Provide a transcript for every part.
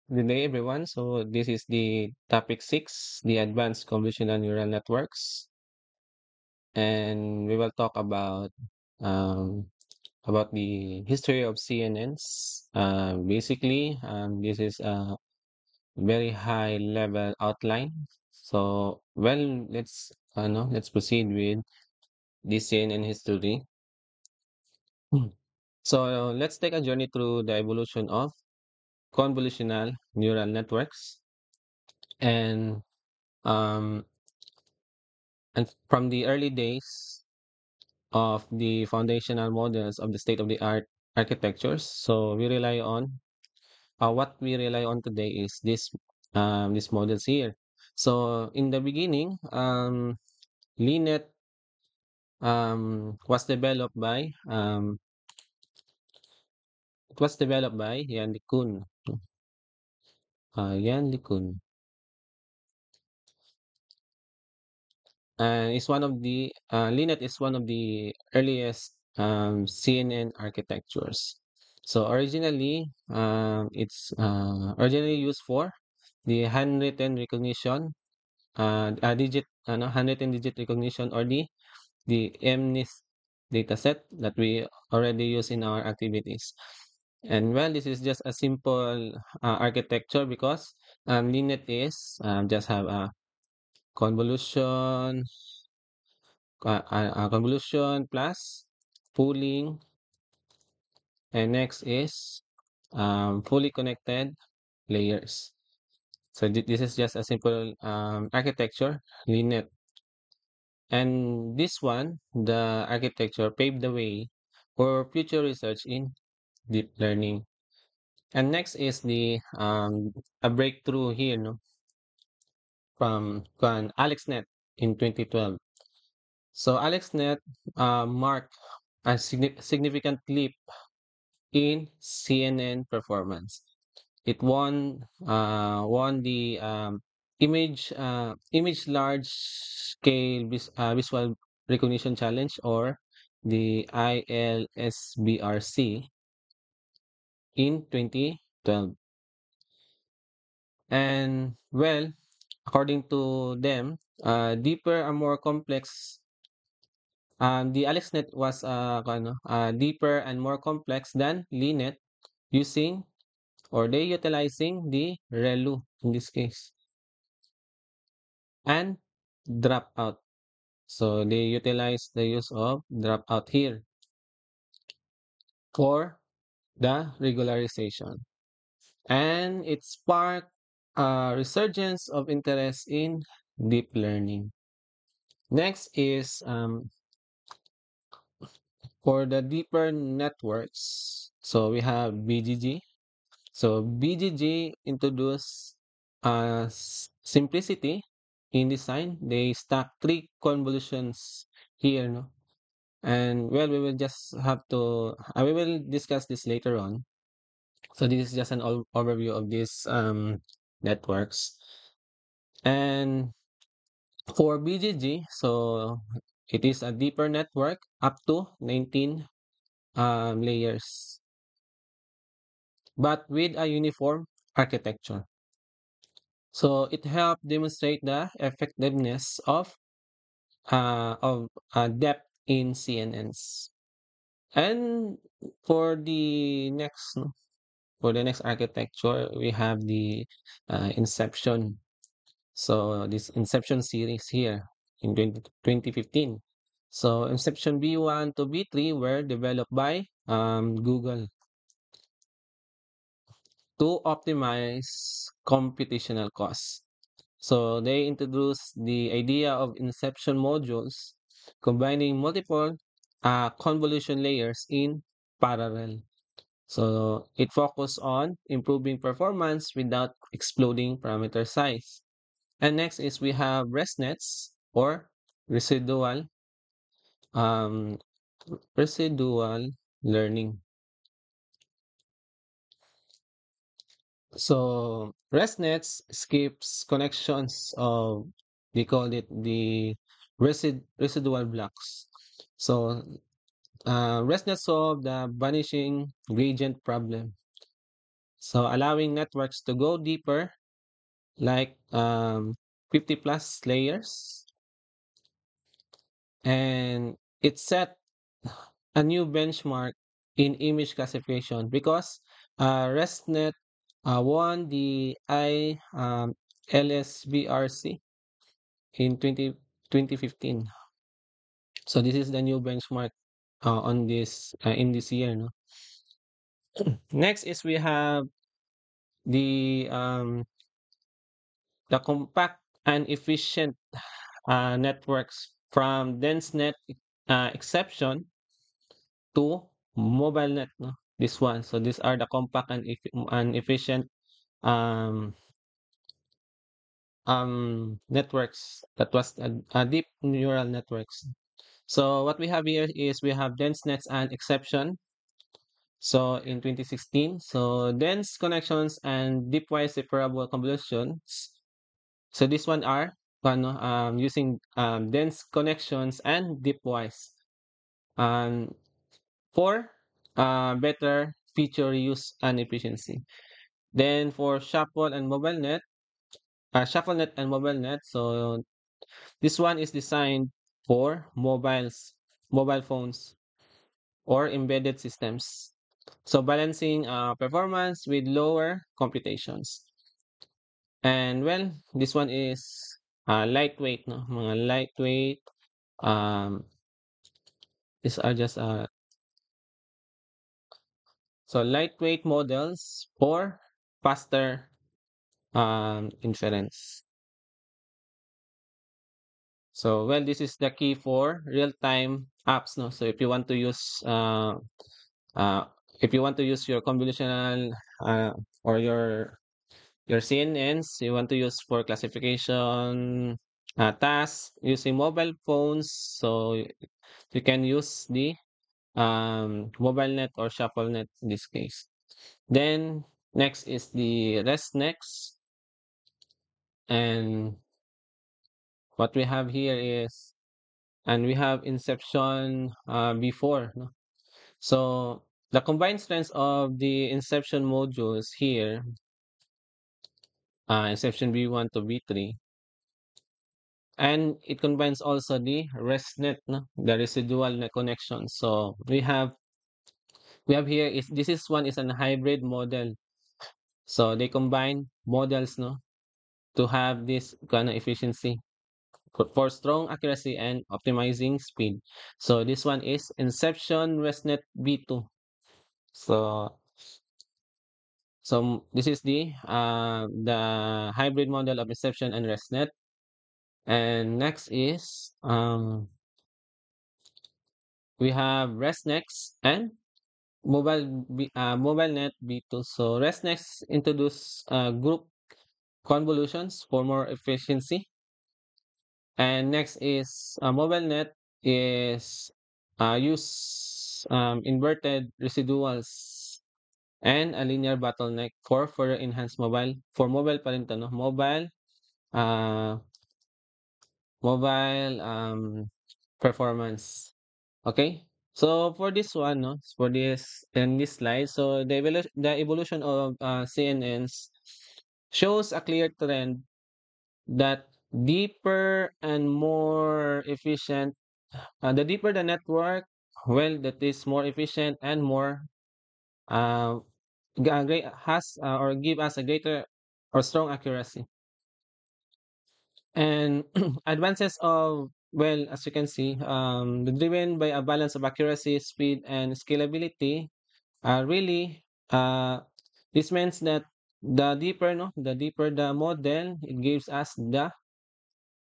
Good day, everyone. So this is the topic six, the advanced convolutional neural networks, and we will talk um, about the history of CNNs. Basically, this is a very high level outline. So, well, let's proceed with the CNN history. Hmm. So let's take a journey through the evolution of convolutional neural networks and um, and from the early days of the foundational models of the state-of-the-art architectures. So what we rely on today is these models here. So in the beginning, LeanNet was developed by Yan LeCun. Yan LeCun. And it's one of the LeanNet is one of the earliest CNN architectures. So it's originally used for the handwritten recognition, handwritten digit recognition, or the MNIST dataset that we already use in our activities. And well, this is just a simple architecture because LeanNet is just have a convolution convolution plus pooling, and next is fully connected layers. So this is just a simple architecture, LeanNet. And this one, the architecture paved the way for future research in deep learning. And next is the a breakthrough here, no, from AlexNet in 2012. So AlexNet marked a significant leap in CNN performance. It won the image large scale visual recognition challenge, or the ILSBRC, in 2012. And well, according to them, deeper and more complex. The AlexNet was deeper and more complex than LeanNet, using or they utilizing the ReLU in this case, and dropout. So they utilize the use of dropout here for the regularization. And it sparked a resurgence of interest in deep learning. Next is for the deeper networks. So we have BGG. So BGG introduced simplicity in design. They stack three convolutions here, no? And well, we will just have to, we will discuss this later on. So this is just an overview of these networks. And for BGG, so it is a deeper network up to 19 layers, but with a uniform architecture. So it helped demonstrate the effectiveness of depth in CNNs. And for the next no, for the next architecture, we have the Inception. So this Inception series here in 2015. So Inception B1 to B3 were developed by Google to optimize computational costs. So they introduced the idea of inception modules, combining multiple convolution layers in parallel. So it focused on improving performance without exploding parameter size. And next is we have ResNets, or residual um, residual learning. So ResNets skips connections of, they call it the residual blocks. So ResNet solve the vanishing gradient problem. So allowing networks to go deeper, like 50 plus layers, and it set a new benchmark in image classification because ResNet won the LSBRC in 2015. So this is the new benchmark on this in this year. No? Next is we have the um, the compact and efficient networks from DenseNet exception to MobileNet. No? This one. So these are the compact and efficient um, networks that was deep neural networks. So what we have here is we have DenseNets and exception. So in 2016, so dense connections and deepwise separable convolutions. So this one are using dense connections and deepwise um, for better feature use and efficiency. Then for ShuffleNet and MobileNet. So this one is designed for mobile phones or embedded systems. So balancing performance with lower computations. And well, this one is lightweight, no? Mga lightweight. Um, these are just so lightweight models for faster inference. So well, this is the key for real-time apps, no? So uh, if you want to use your convolutional or your CNNs, you want to use for classification tasks using mobile phones. So you can use the MobileNet or ShuffleNet in this case. Then next is the ResNext, and what we have here is, and we have Inception before. No? So the combined strengths of the Inception modules here, Inception B1 to B3, and it combines also the ResNet, no? The residual net connection. So we have here is this is one is an hybrid model. So they combine models, no, to have this kind of efficiency for strong accuracy and optimizing speed. So this one is Inception ResNet B2. So this is the hybrid model of Inception and ResNet. And next is we have ResNext and MobileNet B2. So ResNext introduce group convolutions for more efficiency. And next is MobileNet is use inverted residuals and a linear bottleneck for further enhanced mobile pa rin to, no? Uh, mobile performance. Okay? So for this one, no, for this in this slide, so the evolution of CNNs shows a clear trend that deeper and more efficient, the deeper the network, well, that is more efficient and more uh, great has or give us a greater or strong accuracy. And advances of, well, as you can see, driven by a balance of accuracy, speed, and scalability, really, this means that the deeper the model, it gives us the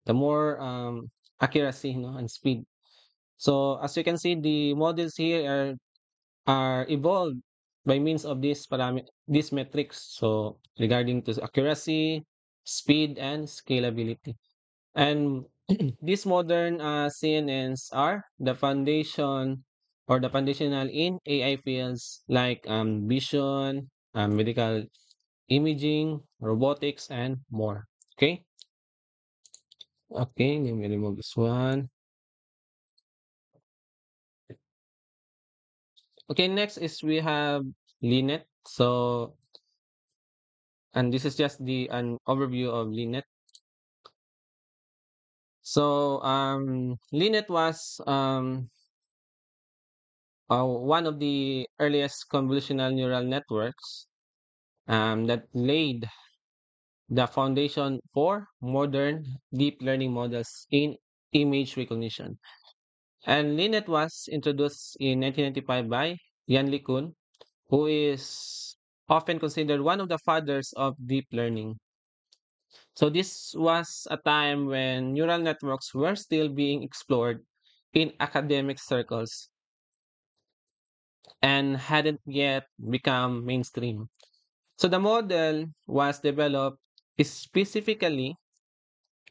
more accuracy, and speed. So as you can see, the models here are evolved by means of these metrics. So regarding to accuracy, speed, and scalability. And these modern CNNs are the foundation or the foundational in AI fields like vision, medical imaging, robotics, and more. Okay. Okay, let me remove this one. Okay, next is we have Linet. So and this is just the an overview of LINET. So LINET was one of the earliest convolutional neural networks that laid the foundation for modern deep learning models in image recognition. And LINET was introduced in 1995 by Yan LeCun, who is often considered one of the fathers of deep learning. So this was a time when neural networks were still being explored in academic circles and hadn't yet become mainstream. So the model was developed specifically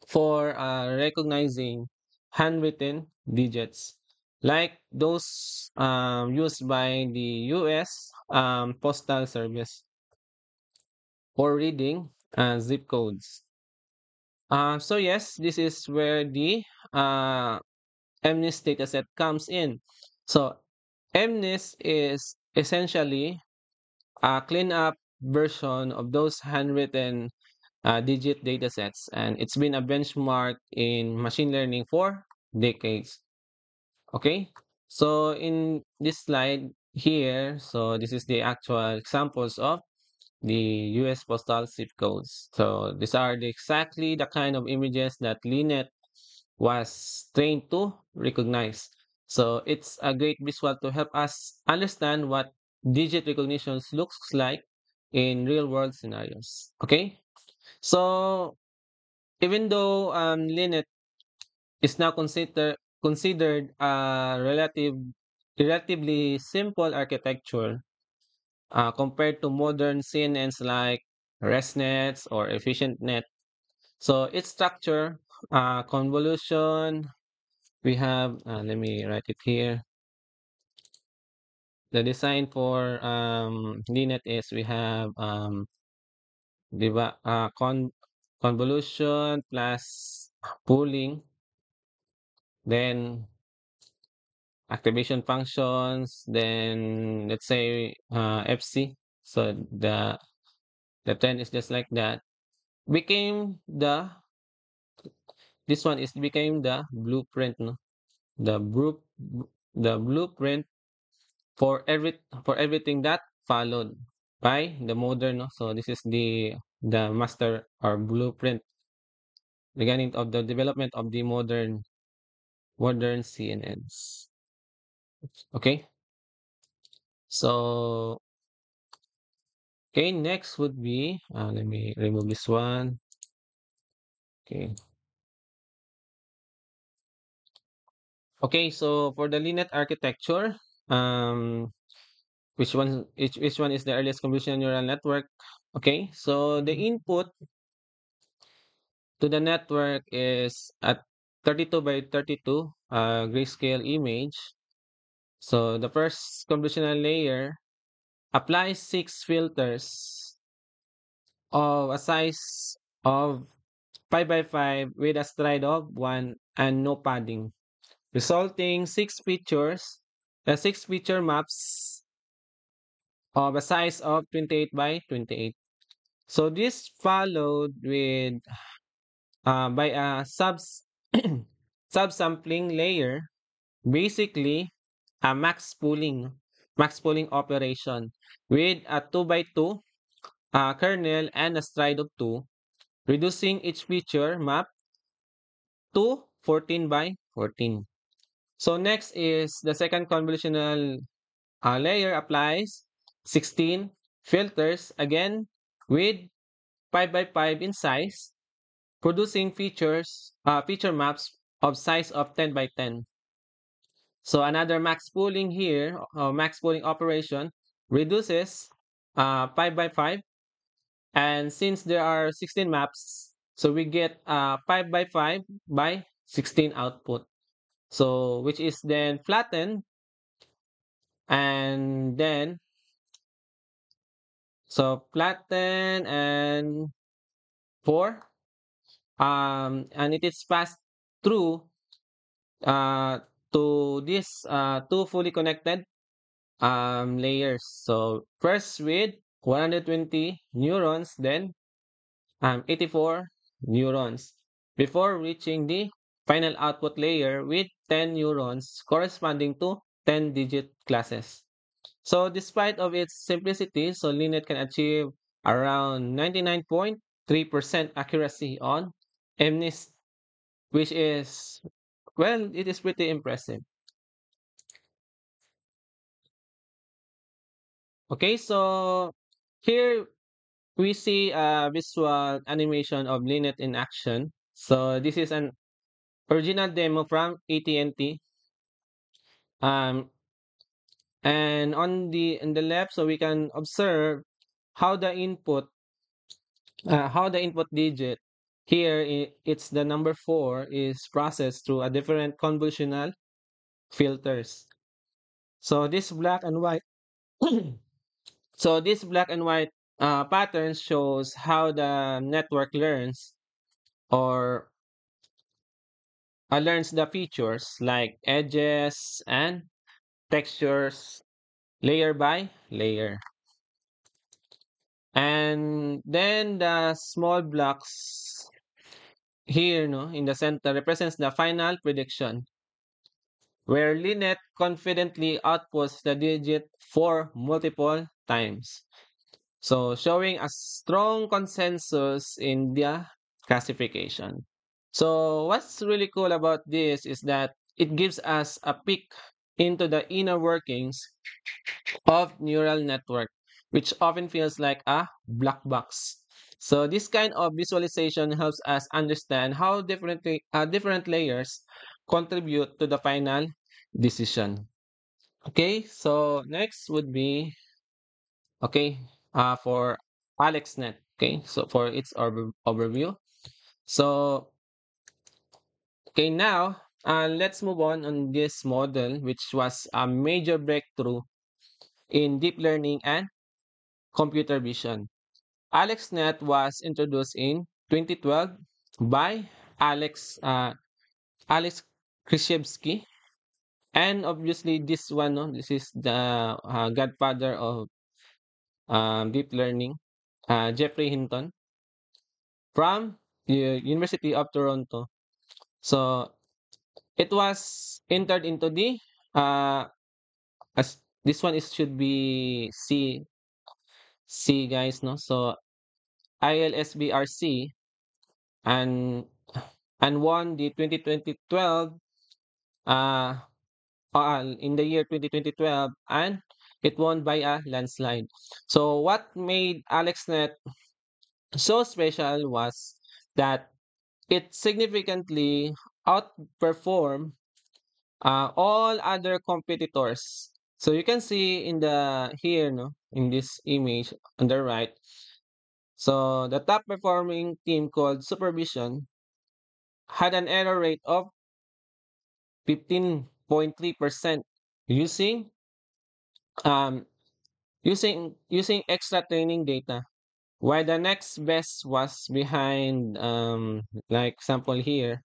for recognizing handwritten digits, like those used by the US Postal Service for reading zip codes. So yes, this is where the uh, MNIST dataset comes in. So MNIST is essentially a clean-up version of those handwritten digit datasets, and it's been a benchmark in machine learning for decades. Okay, so in this slide here, so this is the actual examples of the US postal zip codes. So these are exactly the kind of images that LINET was trained to recognize. So it's a great visual to help us understand what digit recognition looks like in real world scenarios. Okay, so even though LINET is now considered a relatively simple architecture compared to modern CNNs like ResNets or EfficientNet. So its structure, convolution, we have, let me write it here. The design for LINET is we have convolution plus pooling, then activation functions, then let's say FC. So the trend is just like that. Became the this one is became the blueprint, no? The bru the blueprint for everything that followed by the modern, no? So this is the master or blueprint beginning of the development of the modern CNNs. Okay, so okay, next would be let me remove this one. Okay, okay, so for the LINET architecture, um, which one is the earliest convolutional neural network? Okay, so the input to the network is at 32 by 32 grayscale image. So the first convolutional layer applies six filters of a size of 5 by 5 with a stride of 1 and no padding, resulting six feature maps of a size of 28 by 28. So this followed with by a subsampling layer, basically a max pooling operation with a 2 by 2 kernel and a stride of 2, reducing each feature map to 14 by 14. So next is the second convolutional layer applies 16 filters again with 5 by 5 in size, producing feature maps of size of 10 by 10. So another max pooling here, max pooling operation reduces 5 by 5. And since there are 16 maps, so we get 5 by 5 by 16 output. So which is then flattened and then so flatten and 4 and it is passed through uh to this two fully connected layers. So first with 120 neurons, then 84 neurons before reaching the final output layer with 10 neurons corresponding to 10-digit classes. So despite of its simplicity, so LeanNet can achieve around 99.3% accuracy on MNIST, which is, well, it is pretty impressive. Okay, so here we see a visual animation of LeanNet in action. So this is an original demo from AT&T. Um, and on the left, so we can observe how the input digit here, it's the number 4 is processed through a different convolutional filters. So this black and white so this black and white pattern shows how the network or learns the features like edges and textures layer by layer. And then the small blocks here, no, in the center represents the final prediction, where Linet confidently outputs the digit 4 multiple times. So showing a strong consensus in the classification. So what's really cool about this is that it gives us a peek into the inner workings of neural network, which often feels like a black box. So this kind of visualization helps us understand how different layers contribute to the final decision. Okay, so next would be okay for AlexNet. Okay, so for its overview. So okay, now let's move on this model, which was a major breakthrough in deep learning and computer vision. AlexNet was introduced in 2012 by Alex Krzyzewski, and obviously this one, no, this is the godfather of deep learning, Jeffrey Hinton from the University of Toronto. So it was entered into the as this one is should be C guys, no. So ILSBRC, and won the 2012 uh, in the year 2012, and it won by a landslide. So what made AlexNet so special was that it significantly outperformed all other competitors. So you can see in the here, no, in this image on the right. So the top performing team called Supervision had an error rate of 15.3% using um using extra training data. While the next best was behind like sample here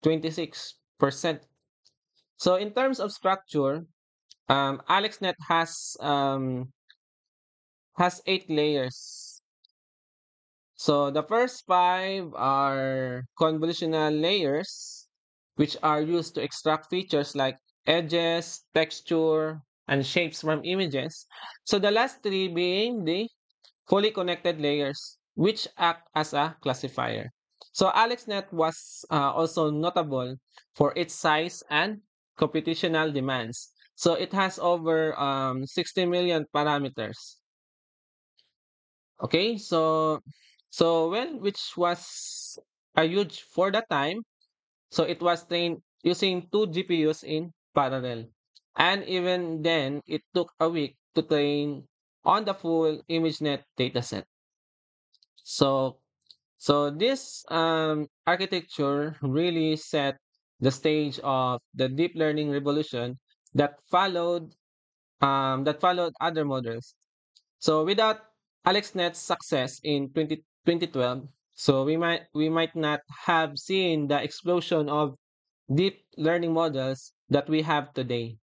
26%. So in terms of structure, AlexNet has 8 layers. So the first 5 are convolutional layers, which are used to extract features like edges, texture, and shapes from images. So the last 3 being the fully connected layers, which act as a classifier. So AlexNet was also notable for its size and computational demands. So it has over 60 million parameters. Okay, so well, which was a huge for the time. So it was trained using 2 GPUs in parallel. And even then, it took a week to train on the full ImageNet dataset. So so this architecture really set the stage of the deep learning revolution that followed other models. So without AlexNet's success in 2012, so we might not have seen the explosion of deep learning models that we have today.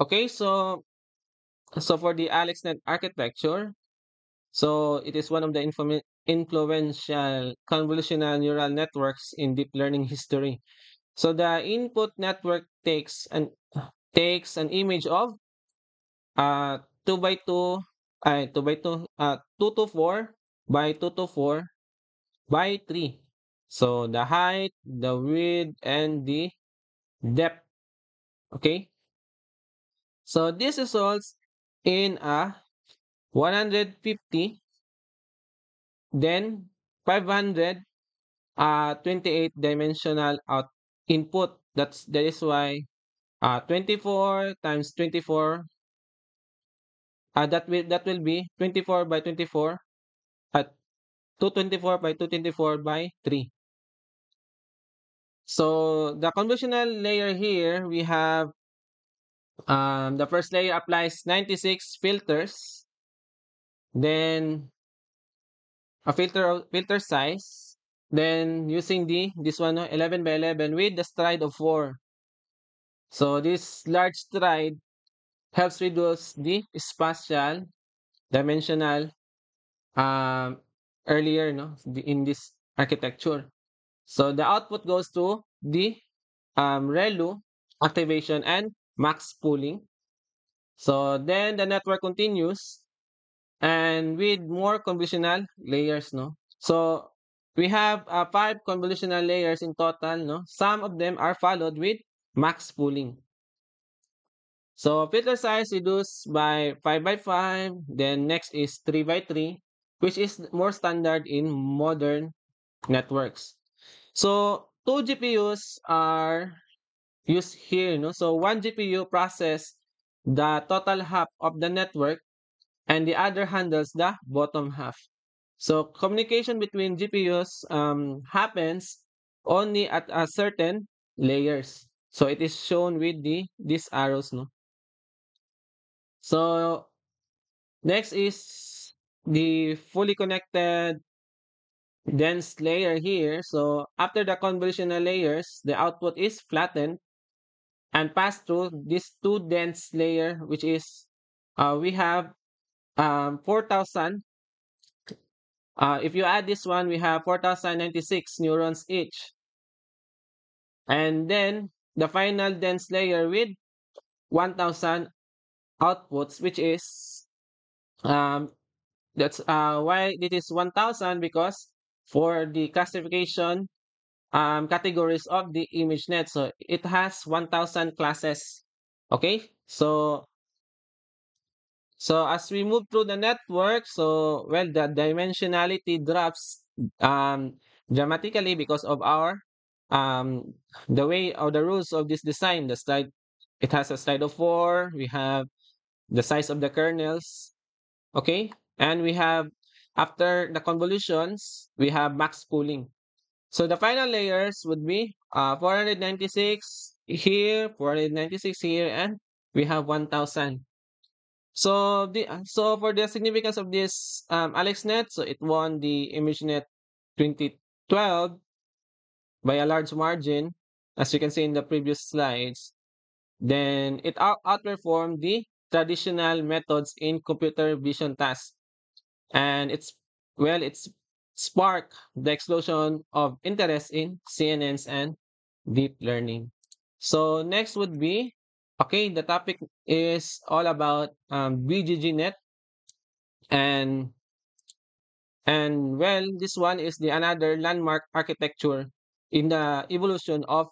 Okay, so So for the AlexNet architecture, so it is one of the influential convolutional neural networks in deep learning history. So the input network takes an image of uh 2 by 2 2 by 2 2 to 4 by 2 to 4 by 3. So the height, the width, and the depth. Okay. So this results in a 150, then 500 28 dimensional input. That is why 24 times 24 that will be 24 by 24 at 224 by 224 by 3. So the convolutional layer here, we have the first layer applies 96 filters, then a filter size, then using this one, no, 11 by 11 with the stride of 4. So this large stride helps reduce the spatial dimensional um earlier, no, in this architecture. So the output goes to the ReLU activation and max pooling. So then the network continues and with more convolutional layers, no. So we have five convolutional layers in total, no. Some of them are followed with max pooling. So filter size reduced by 5 by 5, then next is 3 by 3, which is more standard in modern networks. So two GPUs are used here, no? So one GPU process the total half of the network and the other handles the bottom half. So communication between GPUs happens only at a certain layers. So it is shown with these arrows, no? So next is the fully connected dense layer here. So after the convolutional layers, the output is flattened and pass through this two dense layer, which is we have 4,000. If you add this one, we have 4,096 neurons each. And then the final dense layer with 1,000 outputs, which is um, that's why it is 1,000 because for the classification categories of the ImageNet, so it has 1,000 classes. Okay, so as we move through the network, so well the dimensionality drops dramatically because of our um the way or the rules of this design. The slide it has a slide of 4. We have the size of the kernels. Okay, and we have after the convolutions, we have max pooling. So the final layers would be 496 here, 496 here, and we have 1,000. So for the significance of this AlexNet, so it won the ImageNet 2012 by a large margin, as you can see in the previous slides. Then it outperformed the traditional methods in computer vision tasks, and it's sparked the explosion of interest in CNNs and deep learning. So next would be okay. The topic is all about BGGNet. And well, this one is the another landmark architecture in the evolution of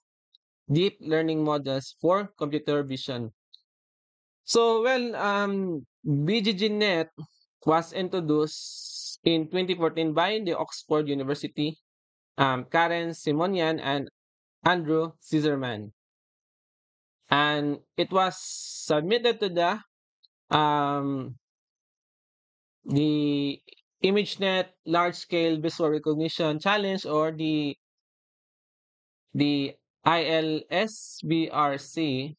deep learning models for computer vision. So well, BGGNet was introduced in 2014 by the Oxford University, Karen Simonian and Andrew Scissorman, and it was submitted to um, the ImageNet Large Scale Visual Recognition Challenge, or the ILSVRC.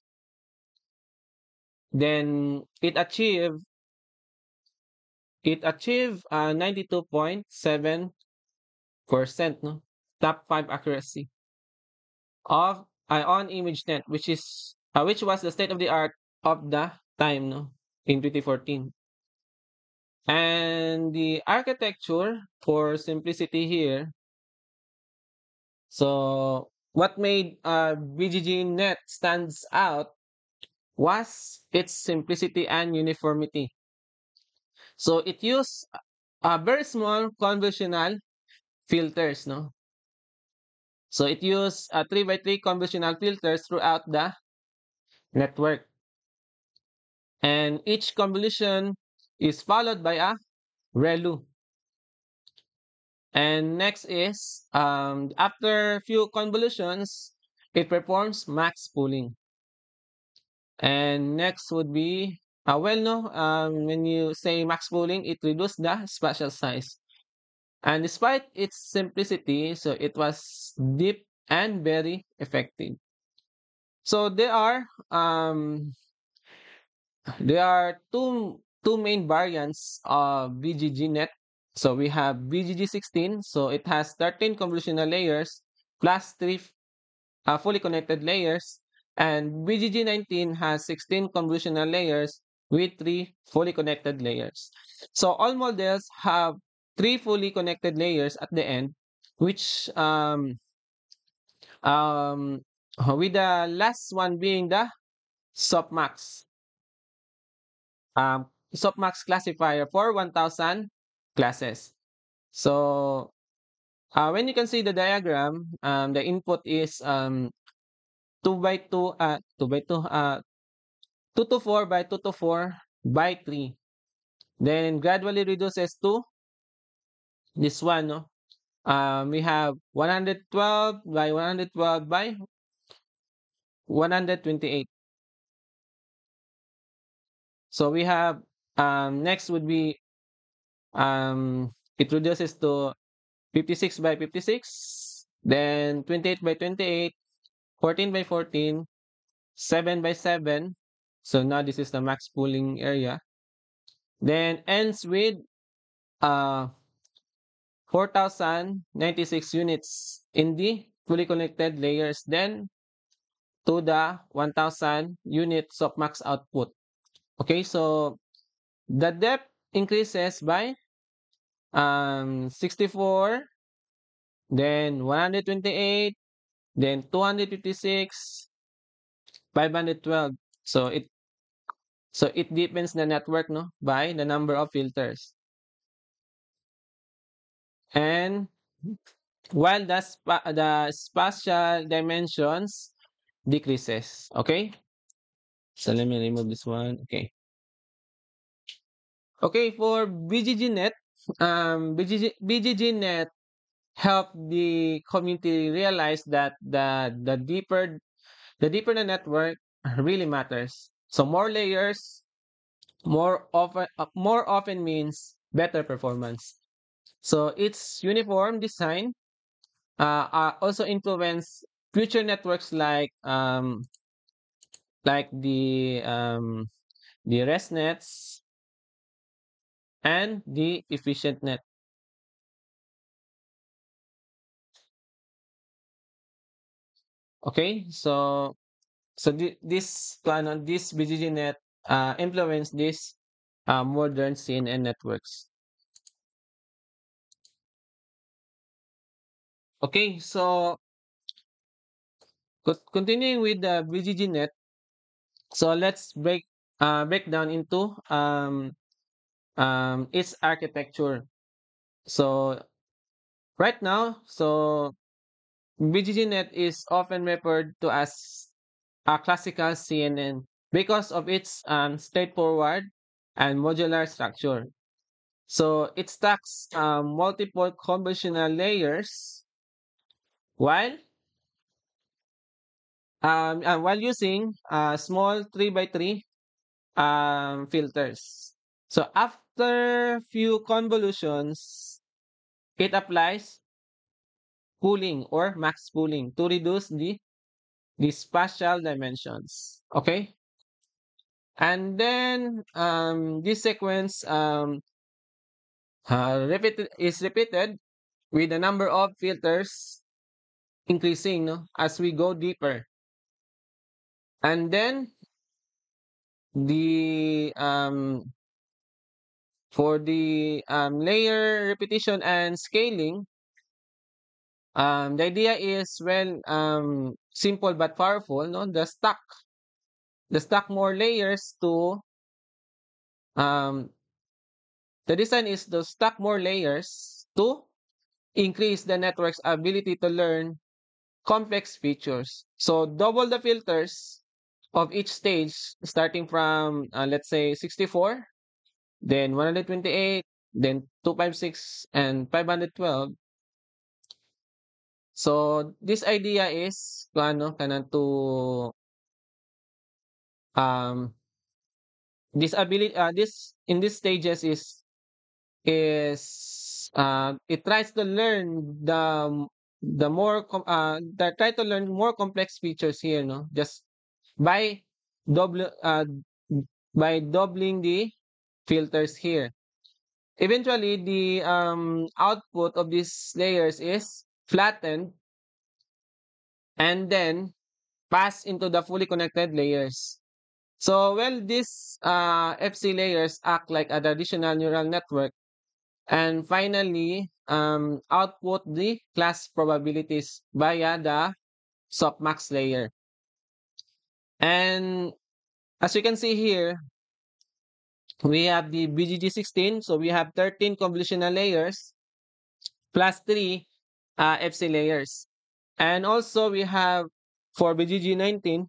Then it achieved 92.7%, no, top 5 accuracy of on ImageNet, which was the state of the art of the time, no. in 2014. And the architecture for simplicity here. So what made BGG Net stands out was its simplicity and uniformity. So it used very small convolutional filters, no? So it used 3 by 3 convolutional filters throughout the network. And each convolution is followed by a ReLU. And next is, after few convolutions, it performs max pooling. And next would be, well, no, when you say max pooling, it reduces the spatial size. And despite its simplicity, so it was deep and very effective. So there are two main variants of BGGNet. So we have BGG16. So it has 13 convolutional layers plus 3 fully connected layers. And BGG19 has 16 convolutional layers with 3 fully connected layers. So all models have 3 fully connected layers at the end, which um, with the last one being the softmax. Softmax classifier for 1000 classes. So when you can see the diagram, the input is 2 by 2, 2 by 2, 2 to 4 by 2 to 4 by 3. Then gradually reduces to this one, no? We have 112 by 112 by 128. So we have next would be it reduces to 56 by 56, then 28 by 28, 14 by 14, 7 by 7. So now this is the max pooling area. Then ends with uh 4096 units in the fully connected layers, then to the 1000 units of max output. Okay, so the depth increases by 64, then 128, then 256, 512. So it deepens the network, no, by the number of filters. And while the spatial dimensions decreases. Okay? So let me remove this one. Okay. Okay, for BGGNet, BGGNet help the community realize that the deeper the network really matters. So more layers, more often means better performance. So its uniform design also influence future networks like the ResNets and the efficient net. Okay, this BGGNet influence this modern CNN networks. Okay, so continuing with the BGGNet, so let's break down into its architecture. So right now, so BGGNet is often referred to as a classical CNN because of its straightforward and modular structure. So it stacks multiple convolutional layers while while using small 3 by 3 filters. So after few convolutions, it applies pooling or max pooling to reduce the spatial dimensions. Okay? And then this sequence is repeated with the number of filters increasing, no, as we go deeper. And then the for the layer repetition and scaling, the idea is well simple but powerful. No, the stack more layers to um the design is to stack more layers to increase the network's ability to learn complex features. So double the filters of each stage, starting from let's say 64, then 128, then 256, and 512. So this idea is kung ano kanang to um this ability this in these stages is it tries to learn the more that try to learn more complex features here, no, just by double by doubling the filters here. Eventually the output of these layers is flattened and then pass into the fully connected layers. So well, these FC layers act like a traditional neural network and finally output the class probabilities via the softmax layer. And as you can see here, we have the BGG16, so we have 13 convolutional layers plus 3 FC layers. And also we have for BGG19,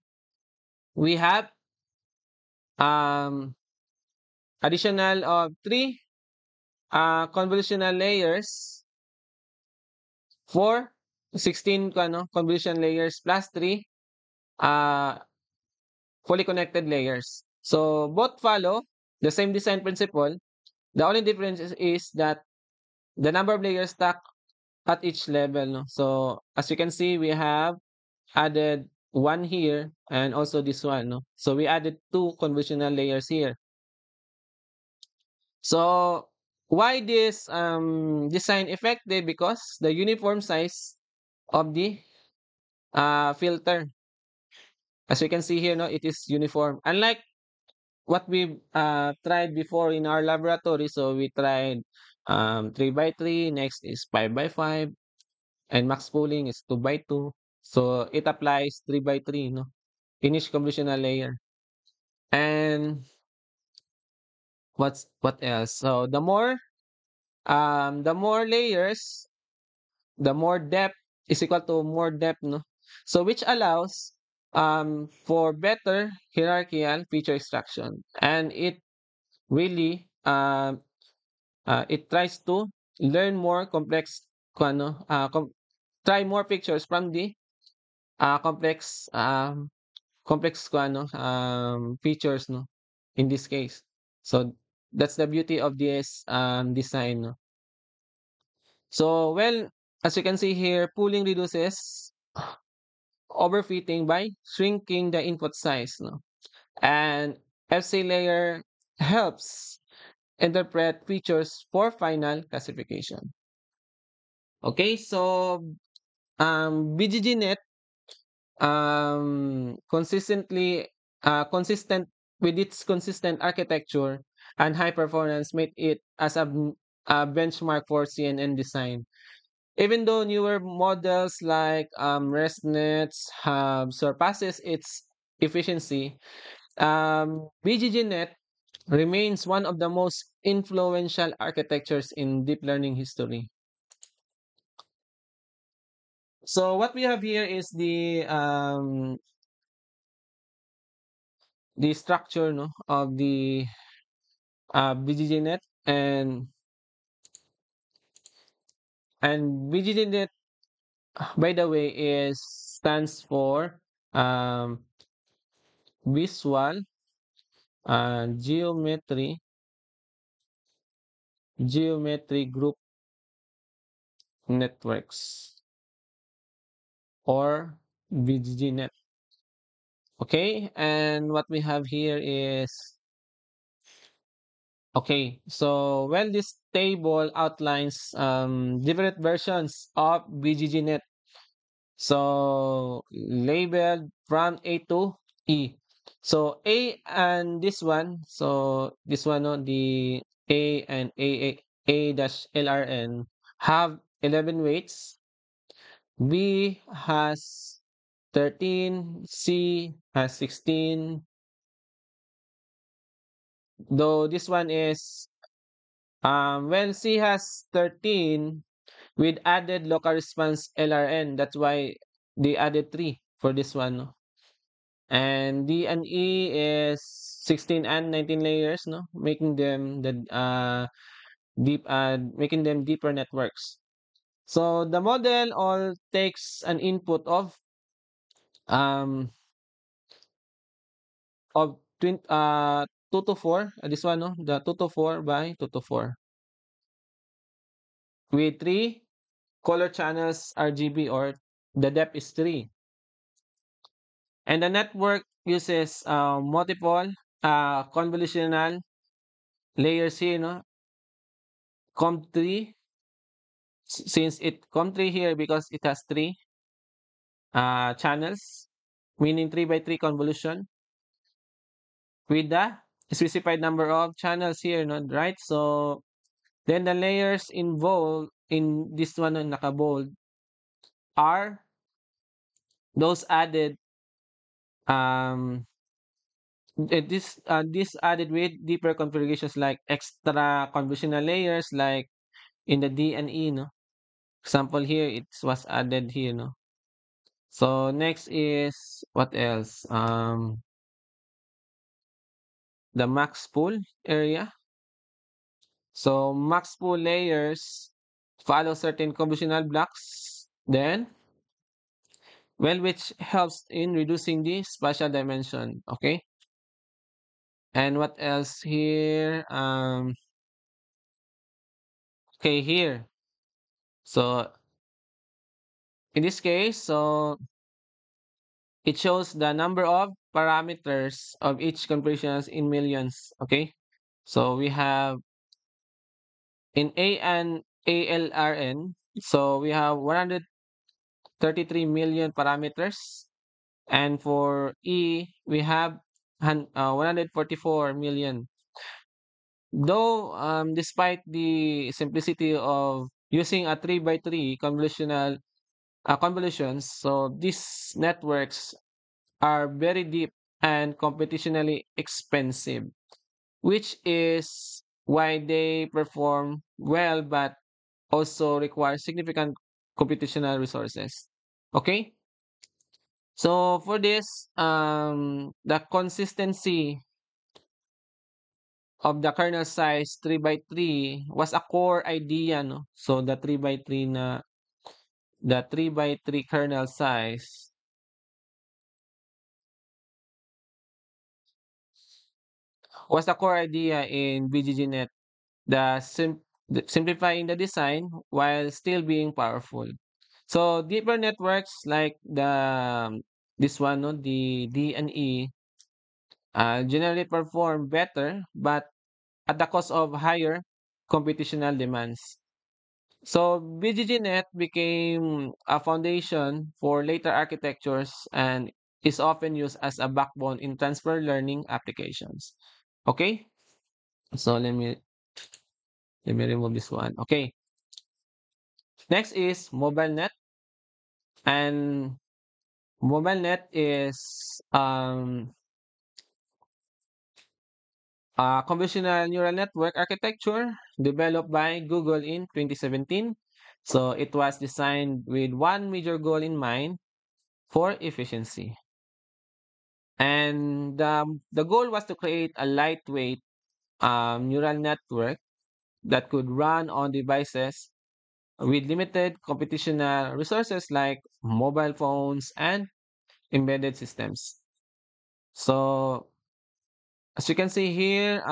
we have um, additional of 3 convolutional layers for 16 convolution layers plus 3 uh, fully connected layers. So both follow the same design principle. The only difference is that the number of layers stacked at each level. No? So as you can see, we have added one here and also this one. No? So we added 2 convolutional layers here. So why this design effective? Because the uniform size of the filter. As you can see here, no, it is uniform. Unlike what we tried before in our laboratory, so we tried 3 by 3, next is 5 by 5, and max pooling is 2 by 2. So it applies 3 by 3, no, in each convolutional layer. And what else? So the more layers, the more depth is equal to more depth, no? So which allows for better hierarchical feature extraction. And it really it tries to learn more complex kung ano, try more pictures from the complex features, no, in this case. So that's the beauty of this design, no? So well, as you can see here, pooling reduces overfitting by shrinking the input size, no? And FC layer helps interpret features for final classification. Okay, so BGGNet consistent with its consistent architecture and high performance made it as a benchmark for CNN design. Even though newer models like ResNets have surpasses its efficiency, BGGNet remains one of the most influential architectures in deep learning history. So what we have here is the structure, no, of the BGGNet, and BGGNet, by the way, is stands for um, Visual Geometry Group Networks, or BGGNet. Okay, and what we have here is okay. So well, this table outlines different versions of BGGNet. So labeled from A to E. So A and this one, so this one, no, the A and A dash LRN have 11 weights. B has 13, C has 16, though this one is well, C has 13 with added local response LRN. That's why they added 3 for this one, no? And D and E is 16 and 19 layers, no? Making them making them deeper networks. So the model all takes an input um of 2 to 4, this one, no, the 2 to 4 by 2 to 4 with 3 color channels RGB, or the depth is 3. And the network uses multiple convolutional layers here, no? COM3, since it COM3 here because it has 3 channels, meaning 3 by 3 convolution with the specified number of channels here, no, right? So then the layers involved in this one na naka-bold are those added um this added with deeper configurations like extra convolutional layers like in the D and E, no. Example here, it was added here, no. So next is what else? The max pool area. So max pool layers follow certain convolutional blocks. Then, well, which helps in reducing the spatial dimension. Okay. And what else here? Okay, here. So in this case, so it shows the number of parameters of each configurations in millions. Okay. So we have in A and ALRN, so we have 133 million parameters. And for E, we have 144 million. Though, despite the simplicity of using a 3 by 3 convolutions, so these networks are very deep and computationally expensive, which is why they perform well but also require significant computational resources. Okay? So for this, the consistency of the kernel size 3 by 3 was a core idea, no? So the 3 by 3 kernel size was a core idea in BGGNet, the simplifying the design while still being powerful. So deeper networks like this one, no, the D and E, generally perform better, but at the cost of higher computational demands. So BGGNet became a foundation for later architectures and is often used as a backbone in transfer learning applications. Okay, so let me remove this one. Okay, next is MobileNet, and MobileNet is a convolutional neural network architecture developed by Google in 2017. So it was designed with one major goal in mind for efficiency. And the goal was to create a lightweight neural network that could run on devices with limited computational resources like mobile phones and embedded systems. So as you can see here,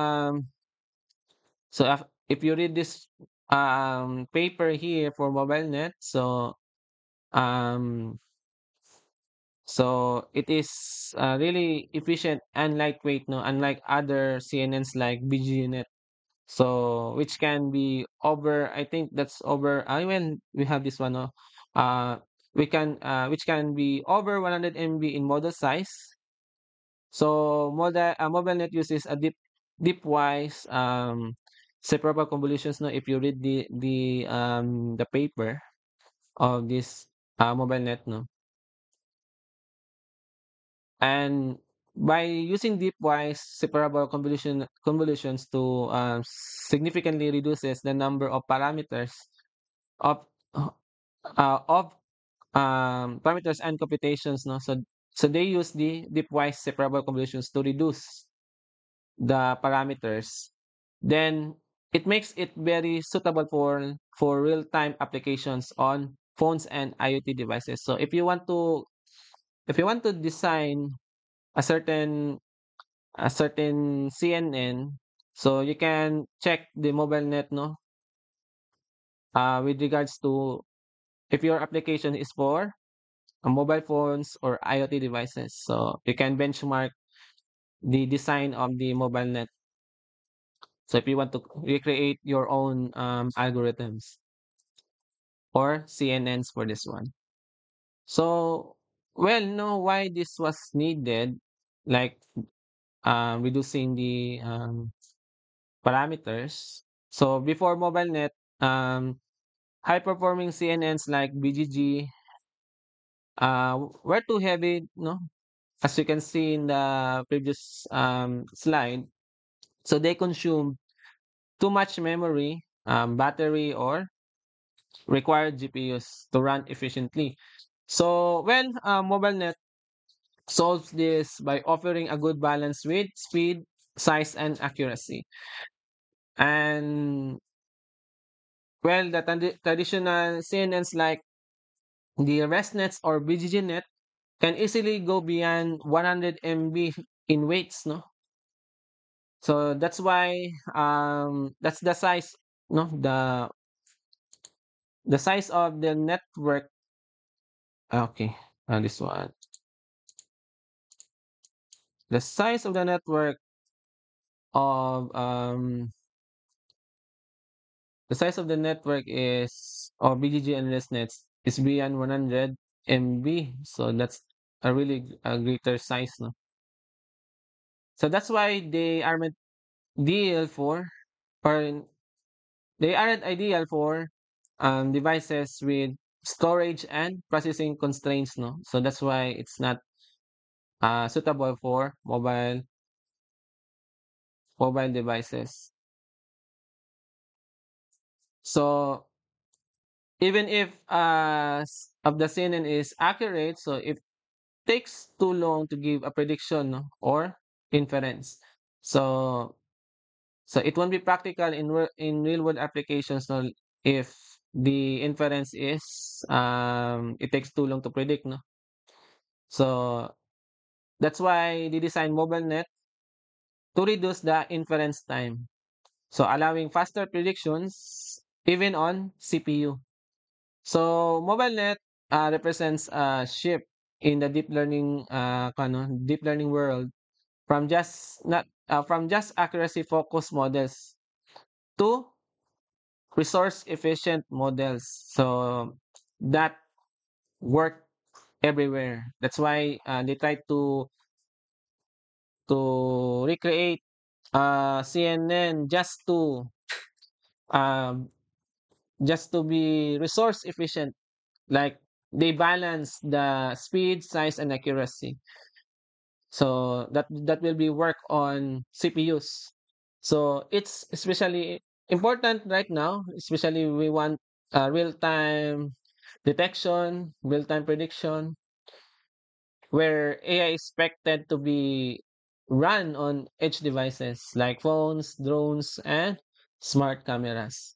so if you read this paper here for MobileNet, um, so it is really efficient and lightweight, no, unlike other CNNs like BGNet. So which can be over, I think that's over. I when we have this one, no, uh, we can which can be over 100 MB in model size, So MobileNet uses a deepwise separable convolutions. No, if you read the paper of this MobileNet, no, and by using deepwise separable convolutions to significantly reduces the number of parameters of of parameters and computations. No, so they use the deepwise separable convolutions to reduce the parameters, then it makes it very suitable for real-time applications on phones and IoT devices. So if you want to design a certain CNN, so you can check the mobile net, no, with regards to if your application is for mobile phones or IoT devices. So you can benchmark the design of the mobile net. So if you want to recreate your own algorithms or CNNs for this one. So, well, no, why this was needed, like reducing the parameters. So before MobileNet, high performing CNNs like BGG were too heavy, no? As you can see in the previous slide. So they consume too much memory, battery, or required GPUs to run efficiently. So, well, MobileNet solves this by offering a good balance with speed, size, and accuracy. And, well, the traditional CNNs like the ResNets or BGGNet can easily go beyond 100 MB in weights, no? So that's why that's the size, no, the size of the network. Okay, this one. The size of the network of the size of the network is of BGG and ResNets is beyond 100 MB. So that's a really a greater size, no? So that's why they aren't ideal for or they aren't ideal for devices with storage and processing constraints, no? So that's why it's not suitable for mobile devices. So even if of the CNN is accurate, so if takes too long to give a prediction, no, or inference. So it won't be practical in real world applications, no, if the inference is it takes too long to predict, no. So that's why they design MobileNet to reduce the inference time. So allowing faster predictions even on CPU. So MobileNet represents a shift in the deep learning world from just not from just accuracy focused models to resource efficient models. So that work everywhere. That's why they try to recreate CNN um, just to be resource efficient. Like they balance the speed, size, and accuracy. So that will be work on CPUs. So it's especially important right now, especially we want real-time detection, real-time prediction, where AI is expected to be run on edge devices like phones, drones, and smart cameras.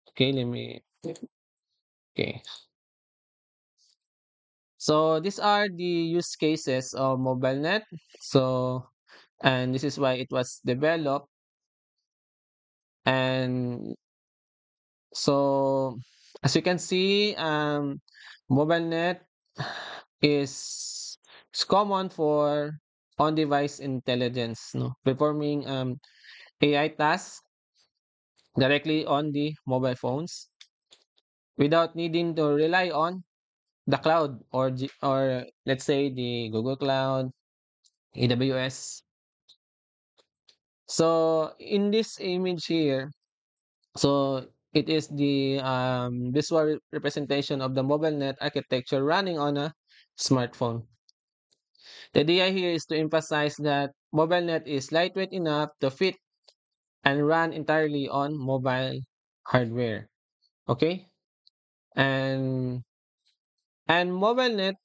Okay, let me. Okay. So these are the use cases of MobileNet. So, and this is why it was developed. And so, as you can see, MobileNet is common for on-device intelligence, no, performing AI tasks directly on the mobile phones without needing to rely on the cloud or let's say the Google Cloud, AWS. So in this image here, so it is the visual representation of the mobile net architecture running on a smartphone. The idea here is to emphasize that mobile net is lightweight enough to fit and run entirely on mobile hardware. Okay? And mobile net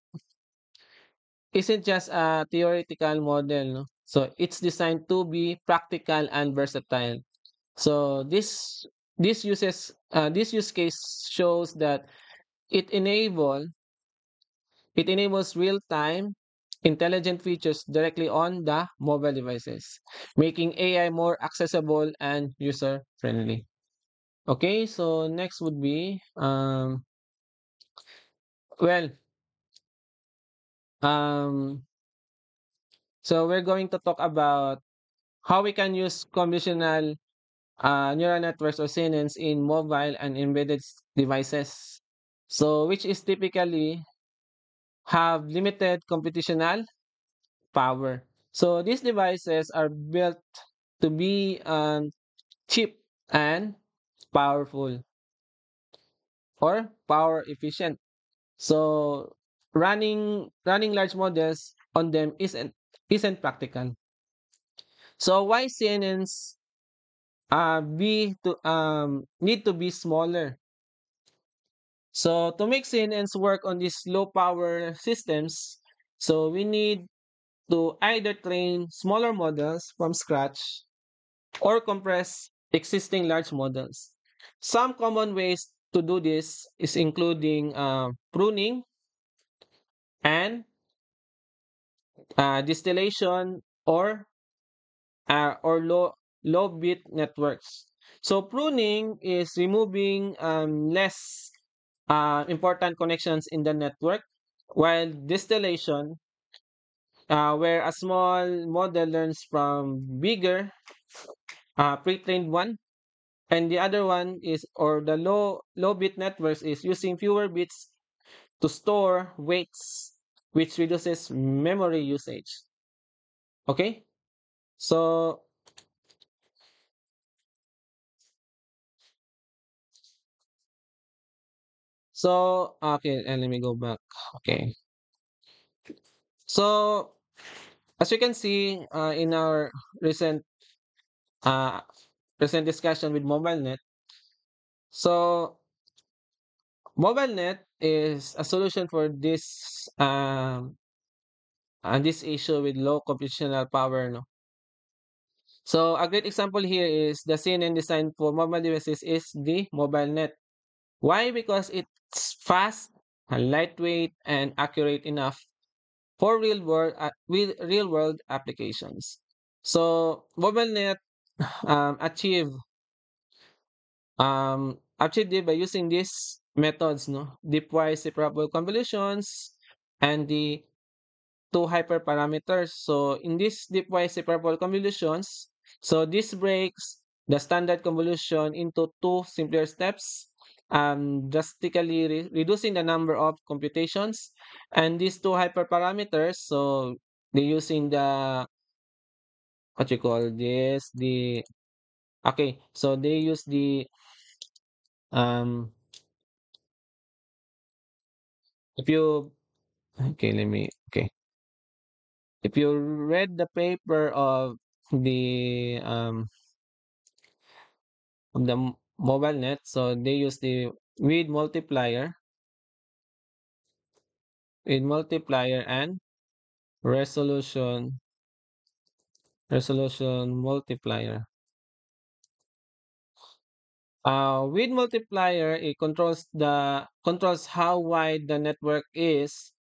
isn't just a theoretical model, no? So it's designed to be practical and versatile. So this use case shows that it enable it enables real-time intelligent features directly on the mobile devices, making AI more accessible and user-friendly. Okay, so next would be well um so we're going to talk about how we can use convolutional neural networks or CNNs in mobile and embedded devices. So which is typically have limited computational power. So these devices are built to be cheap and powerful or power efficient. So running large models on them isn't practical. So why CNNs be to need to be smaller? So to make CNNs work on these low power systems, so we need to either train smaller models from scratch or compress existing large models. Some common ways to do this is including pruning and distillation or low bit networks. So pruning is removing less important connections in the network, while distillation, where a small model learns from bigger pre-trained one, and the other one is or the low bit networks is using fewer bits to store weights, which reduces memory usage. Okay, so okay, and let me go back. Okay, so as you can see in our recent uh, recent discussion with MobileNet, so MobileNet is a solution for this issue with low computational power. No, so a great example here is the CNN designed for mobile devices is the MobileNet. Why? Because it's fast, lightweight, and accurate enough for real world applications. So MobileNet um, achieve achieved it by using these methods, no, deploy separable convolutions and the two hyperparameters. So in this deploy separable convolutions, so this breaks the standard convolution into two simpler steps, drastically reducing the number of computations. And these two hyperparameters, so they using the what you call this the okay, so they use the um if you okay let me okay if you read the paper of the mobile net, so they use the with multiplier and resolution multiplier. With multiplier, it controls how wide the network is,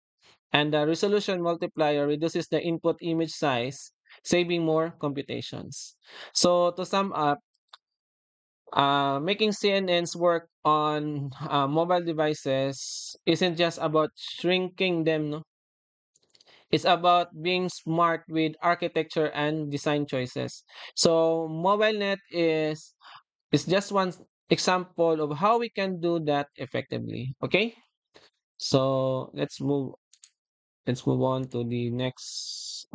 and the resolution multiplier reduces the input image size, saving more computations. So to sum up, making CNNs work on mobile devices isn't just about shrinking them, no? It's about being smart with architecture and design choices. So MobileNet is just one example of how we can do that effectively. Okay? So let's move on to the next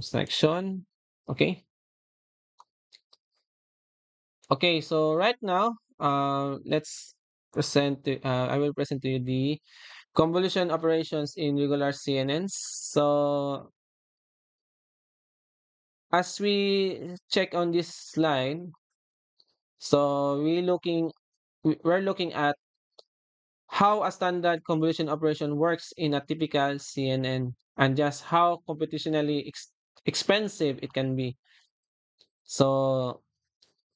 section. Okay. Okay, so right now, I will present to you the convolution operations in regular CNNs. So as we check on this slide, so we're looking at how a standard convolution operation works in a typical CNN and just how computationally expensive it can be. So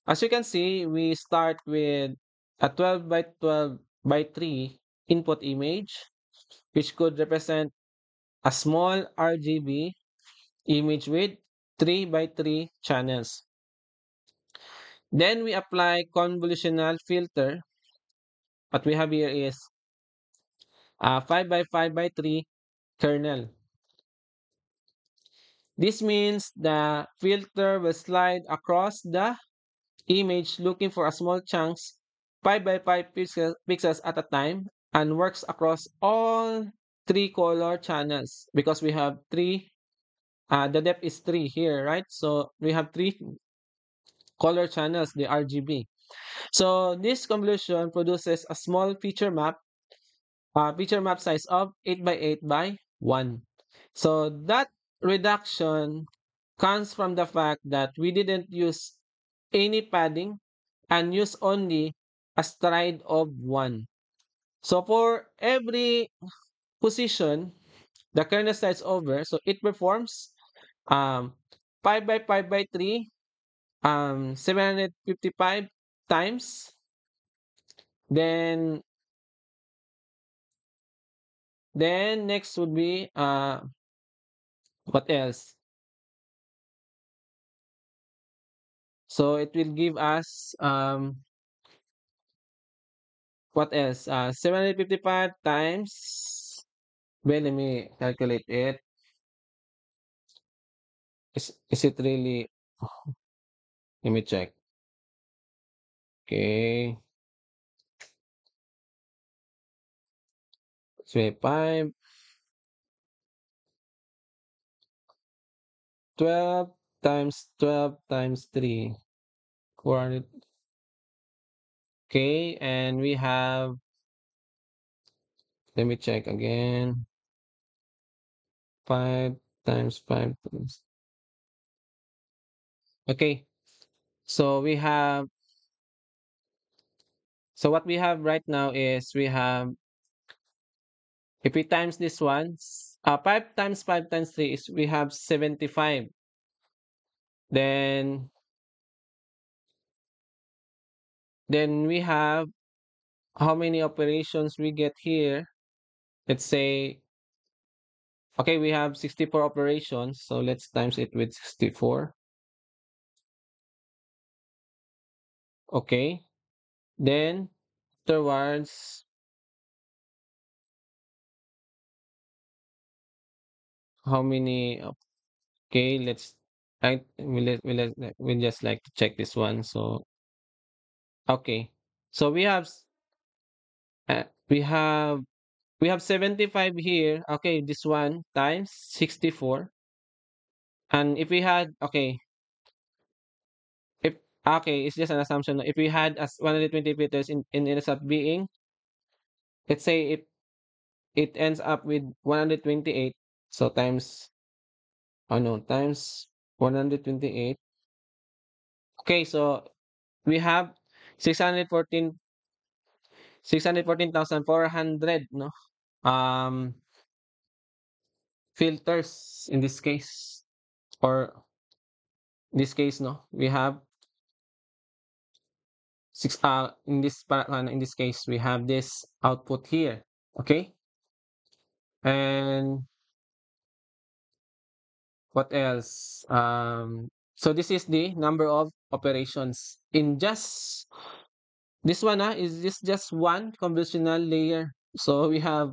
as you can see, we start with a 12 by 12 by 3 input image, which could represent a small RGB image with 3 by 3 channels. Then we apply convolutional filter. What we have here is a 5 by 5 by 3 kernel. This means the filter will slide across the image looking for a small chunks 5 by 5 pixels at a time and works across all three color channels because we have three the depth is 3 here, right? So we have three color channels, the RGB. So this convolution produces a small feature map size of 8 by 8 by 1. So that reduction comes from the fact that we didn't use any padding and use only a stride of 1. So for every position, the kernel starts over. So it performs um, 5 by 5 by 3, 755 times. Then next would be what else? So it will give us what else? 755 times. Well, let me calculate it. Is it really? Let me check. Okay. So 5, 12 times 12 times 3. 400. Okay, and we have, let me check again. 5 times 5 times. Okay, so so what we have right now is we have, if we times this one, 5 times 5 times 3 is we have 75. Then we have how many operations we get here. Let's say, okay, we have 64 operations, so let's times it with 64. Okay, then afterwards, how many? Okay, we just like to check this one. So okay, so uh, we have we have 75 here. Okay, this one times 64, and if we had, okay, if okay, it's just an assumption. If we had as 120 filters in ends up being, let's say it ends up with 128. So times, oh no, times 128. Okay, so we have 614 614,400, no, um filters in this case, or this case, no, we have in this case we have this output here. Okay, and what else? So this is the number of operations in just this one. Is this just one convolutional layer? So we have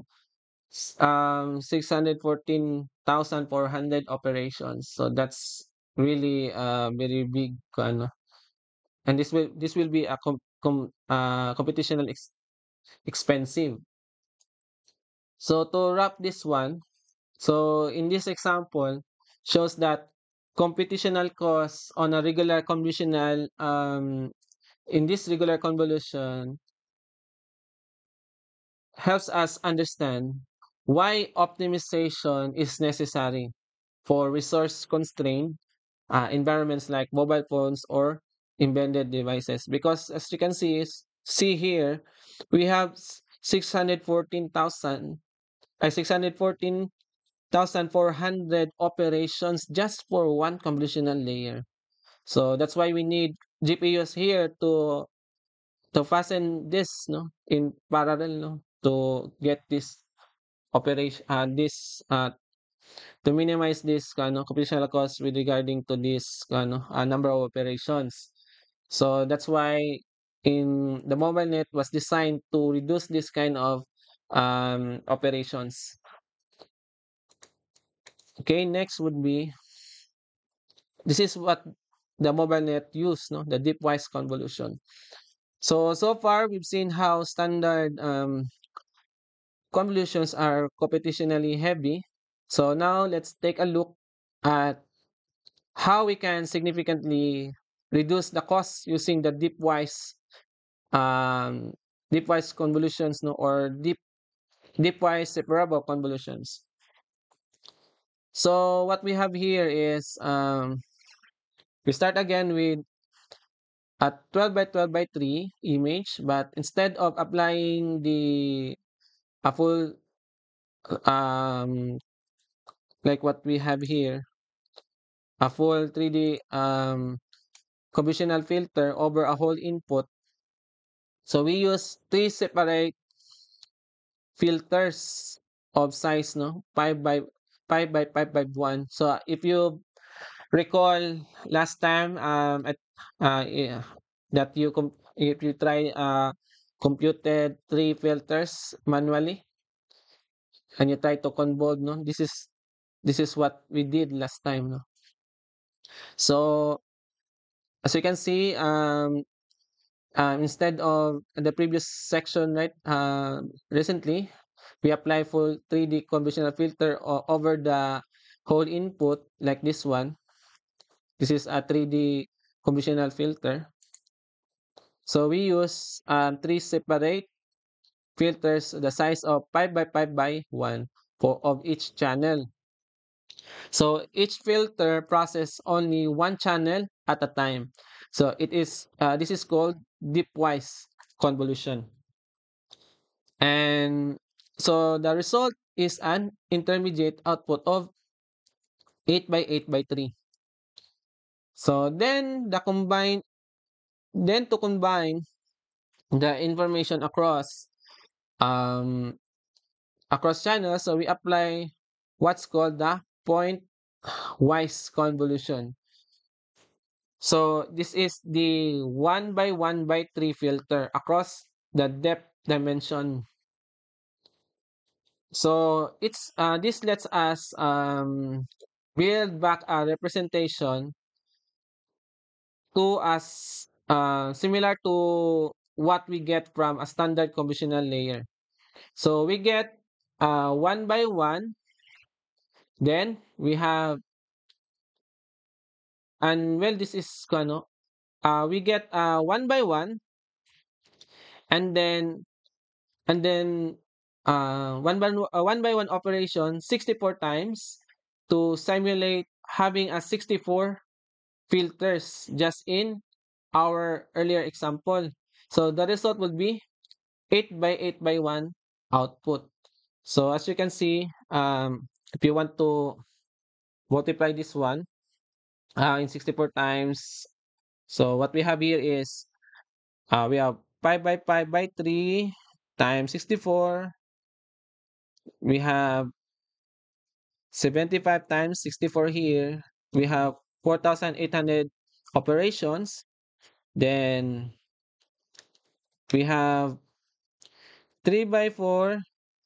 614,400 operations. So that's really very big, ano. And this will be a computational expensive. So to wrap this one, so in this example, shows that computational cost on a regular convolutional in this regular convolution helps us understand why optimization is necessary for resource constrained environments like mobile phones or embedded devices. Because as you can see here, we have 614,400 operations just for one convolutional layer. So that's why we need GPUs here to fasten this no in parallel no to get this operation this to minimize this computational cost with regarding to this number of operations. So that's why in the mobile net was designed to reduce this kind of operations. Okay, next would be this is what the mobile net use, no, the deepwise convolution. So far we've seen how standard convolutions are computationally heavy. So now let's take a look at how we can significantly reduce the cost using the um, deepwise convolutions, no, or deepwise separable convolutions. So what we have here is we start again with a 12 by 12 by 3 image, but instead of applying a full um like what we have here, a full 3D convolutional filter over a whole input. So we use three separate filters of size, no, 5 by 5 by 5 by 1. So if you recall last time yeah, that if you try computed three filters manually and you try to convolve, no, this is what we did last time, no. So as you can see, instead of the previous section, right, recently, we apply full 3D convolutional filter over the whole input like this one. This is a 3D convolutional filter. So we use three separate filters the size of 5 by 5 by 1 for of each channel. So each filter process only one channel at a time. So this is called dipwise convolution. And so the result is an intermediate output of 8 by 8 by 3. So then to combine the information um across channels, so we apply what's called the point wise convolution. So this is the 1 by 1 by 3 filter across the depth dimension. So it's this lets us build back a representation to us similar to what we get from a standard convolutional layer. So we get 1 by 1, then we have, and well this is we get 1 by 1, and then and then 1 by 1 operation 64 times to simulate having a 64 filters just in our earlier example. So the result would be 8 by 8 by 1 output. So as you can see, if you want to multiply this one in 64 times, so what we have here is we have 5 by 5 by 3 times 64. We have 75 times 64 here. We have 4,800 operations. Then we have 3 by 4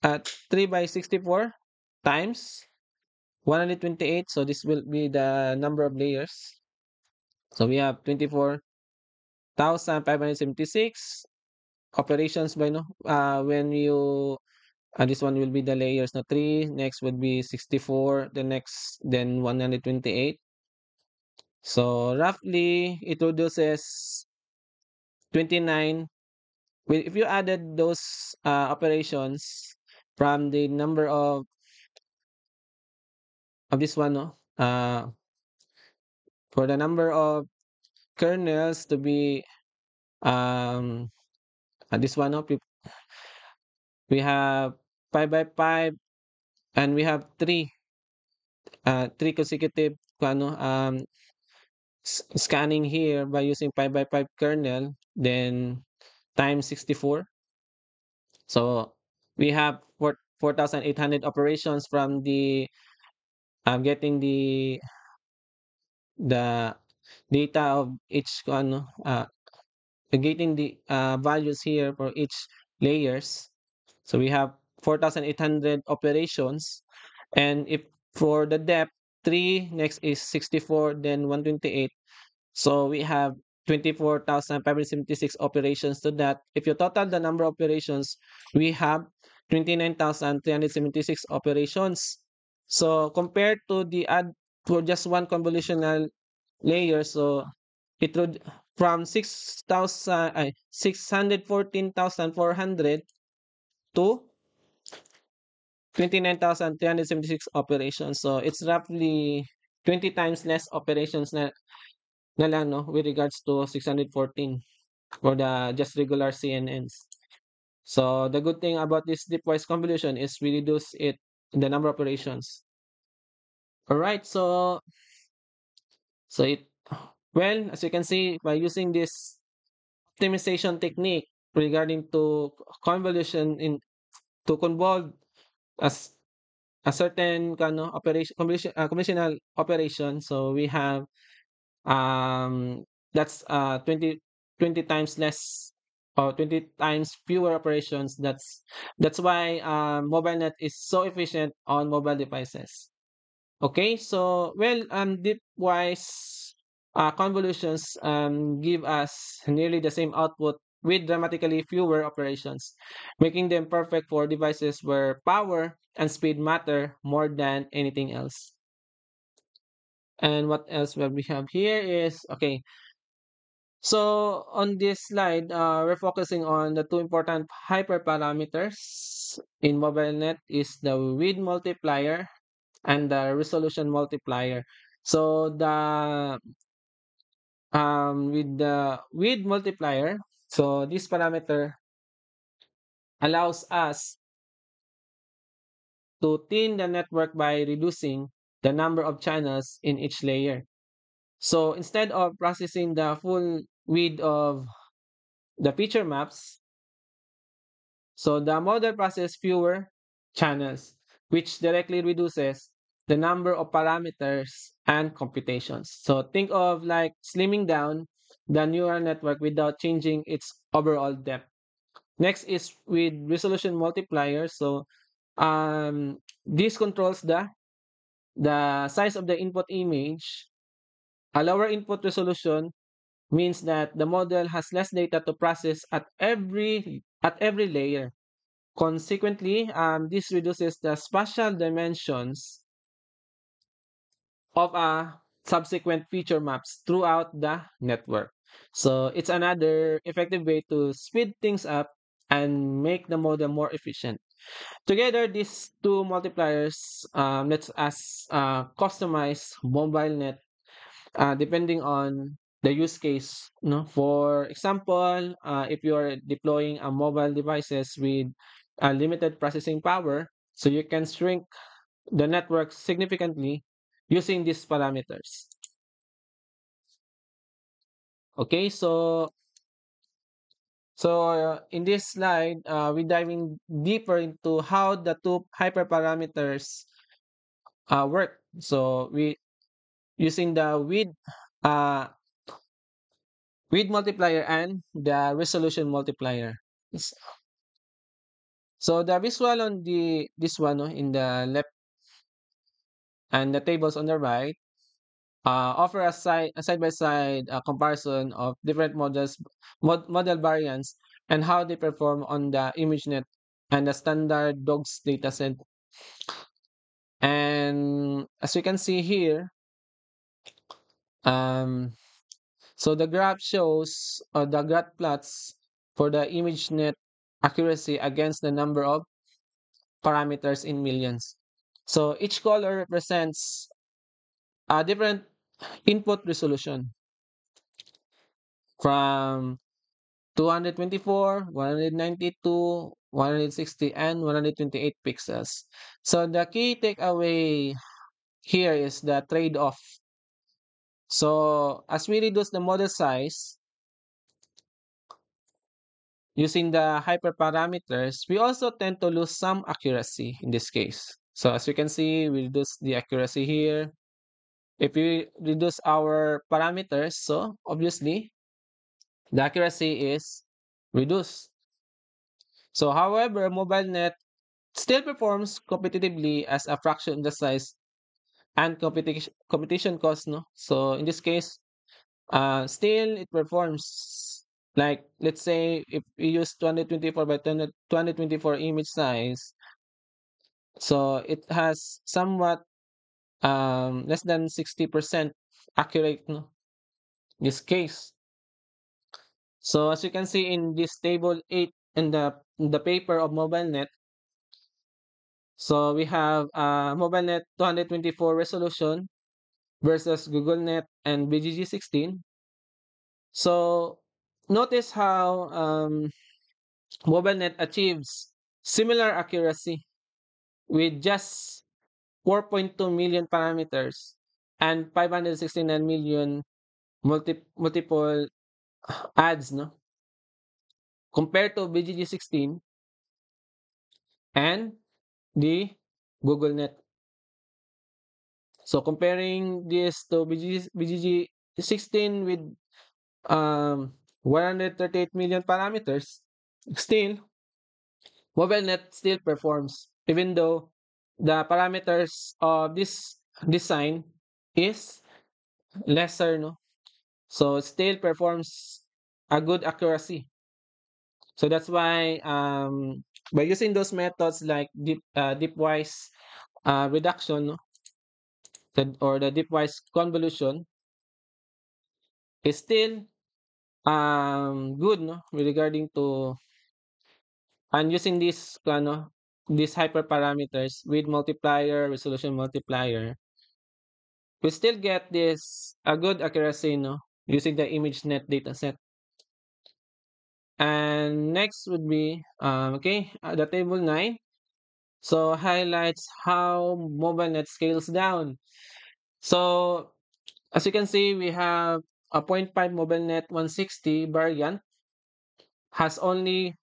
at 3 by 64 times 128. So this will be the number of layers. So we have 24,576 operations by no when you This one will be the layers na 3, next would be 64, the next then 128. So roughly it produces 29. If you added those operations from the number of this one, no, for the number of kernels to be um this one, no, we have 5 by 5, and we have three consecutive ano, scanning here by using 5 by 5 kernel, then times 64. So we have 4,800 operations from the getting the data of each ano, getting the values here for each layers. So we have 4,800 operations, and if for the depth 3, next is 64, then 128. So we have 24,576 operations to that. If you total the number of operations, we have 29,376 operations. So compared to the add for just one convolutional layer, so it would from 614,400 to 29,376 operations. So it's roughly 20 times less operations na lang, no, with regards to 614 for the just regular CNNs. So the good thing about this deep-wise convolution is we reduce the number of operations. All right, so it well, as you can see, by using this optimization technique regarding to convolution in to convolve as a certain operation convolutional operation, so we have um that's 20 times less or 20 times fewer operations. That's why MobileNet is so efficient on mobile devices. Okay, so well, dipwise convolutions give us nearly the same output with dramatically fewer operations, making them perfect for devices where power and speed matter more than anything else. And what else will we have here is okay. So on this slide, we're focusing on the two important hyperparameters in MobileNet is the width multiplier and the resolution multiplier. So the with the width multiplier, so this parameter allows us to thin the network by reducing the number of channels in each layer. So instead of processing the full width of the feature maps, so the model processes fewer channels, which directly reduces the number of parameters and computations. So think of like slimming down the neural network without changing its overall depth. Next is with resolution multiplier. So this controls the size of the input image. A lower input resolution means that the model has less data to process at every layer. Consequently, this reduces the spatial dimensions of subsequent feature maps throughout the network. So it's another effective way to speed things up and make the model more efficient. Together, these two multipliers lets us customize mobile net depending on the use case. No, for example, if you are deploying a mobile devices with limited processing power, so you can shrink the network significantly using these parameters. Okay, so in this slide, we're diving deeper into how the two hyperparameters work. So we using the uh, width multiplier and the resolution multiplier. S- So the visual on this one, no, in the left, and the tables on the right offer a side by side comparison of different model variants and how they perform on the ImageNet and the standard dogs dataset. And as you can see here, um, so the graph shows the graph plots for the ImageNet accuracy against the number of parameters in millions. So each color represents a different input resolution from 224, 192, 160, and 128 pixels. So the key takeaway here is the trade-off. So as we reduce the model size using the hyperparameters, we also tend to lose some accuracy in this case. So as you can see, we reduce the accuracy here. If we reduce our parameters, so obviously the accuracy is reduced. So however, MobileNet still performs competitively as a fraction of the size and competition cost, no? So in this case, still it performs like, let's say if we use 2024 by 2024 image size, so it has somewhat less than 60% accurate, no? In this case. So as you can see in this table 8 in the paper of MobileNet, so we have MobileNet 224 resolution versus GoogleNet and BGG16. So notice how MobileNet achieves similar accuracy with just 4.2 million parameters and 569 million multiple ads, no? Compared to BGG16 and the GoogleNet. So comparing this to BGG16 with 138 million parameters, still MobileNet still performs, even though the parameters of this design is lesser, no? So it still performs a good accuracy. So that's why by using those methods like dipwise reduction, no? Or the dipwise convolution is still good, no? Regarding to and using these hyperparameters with multiplier, resolution multiplier, we still get this a good accuracy, no? Using the ImageNet dataset. And next would be the table 9. So highlights how MobileNet scales down. So as you can see, we have a zero point 0.5 MobileNet 160 variant has only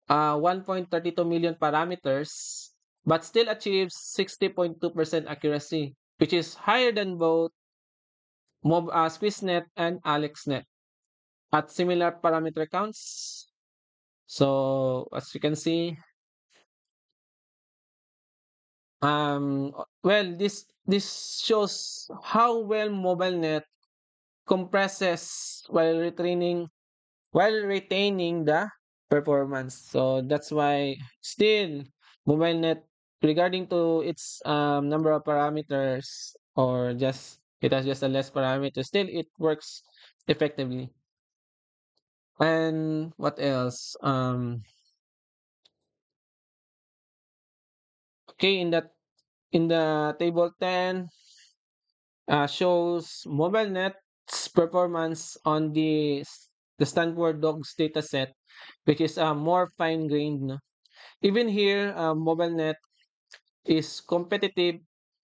1.32 million parameters, but still achieves 60.2% accuracy, which is higher than both SqueezeNet and AlexNet at similar parameter counts. So as you can see, well, this shows how well MobileNet compresses while retaining the performance. So that's why still MobileNet, regarding to its number of parameters, or just it has just a less parameter, still it works effectively. And what else? Okay, in the table 10 shows MobileNet's performance on the Stanford Dogs dataset, which is more fine-grained, no? Even here, MobileNet is competitive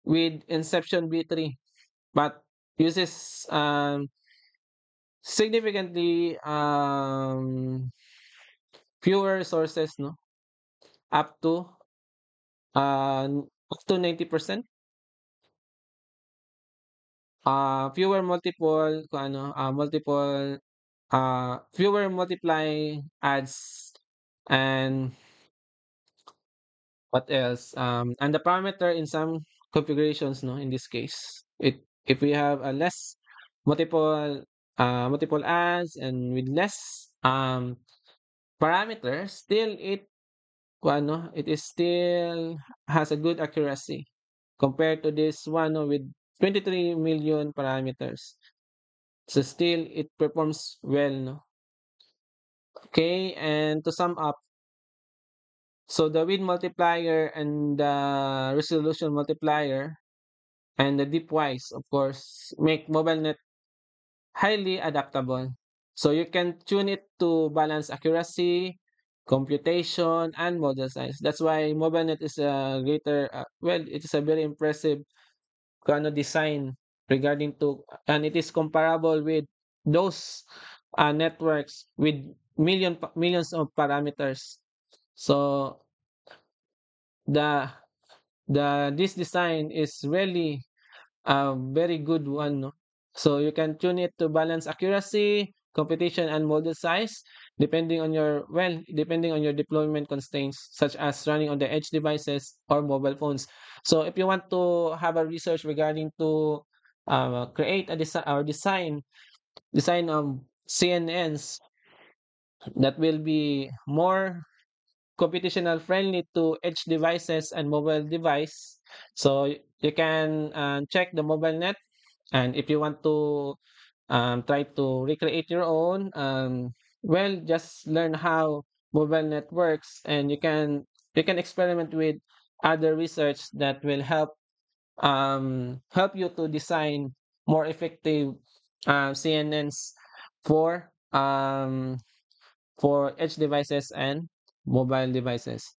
with Inception V3, but uses significantly fewer resources, no? Up to up to 90%. Fewer multiple kung ano, fewer multiply ads, and what else? And the parameter in some configurations, no, in this case, if we have a less multiple multiple ads and with less parameters, still it kung ano, it is still has a good accuracy compared to this one no, with 23 million parameters. So still it performs well, no? Okay, and to sum up, so the width multiplier and the resolution multiplier and the dipwise, of course, make MobileNet highly adaptable. So you can tune it to balance accuracy, computation, and model size. That's why MobileNet is a greater, well, it is a very impressive kind of design regarding to, and it is comparable with those networks with millions of parameters. So the this design is really a very good one, no? So you can tune it to balance accuracy, computation, and model size depending on your deployment constraints, such as running on the edge devices or mobile phones. So if you want to have a research regarding to create a design or design CNNs that will be more computational friendly to edge devices and mobile device. So you can check the mobile net, and if you want to try to recreate your own, well, just learn how mobile net works, and you can experiment with other research that will help you to design more effective CNNs for edge devices and mobile devices.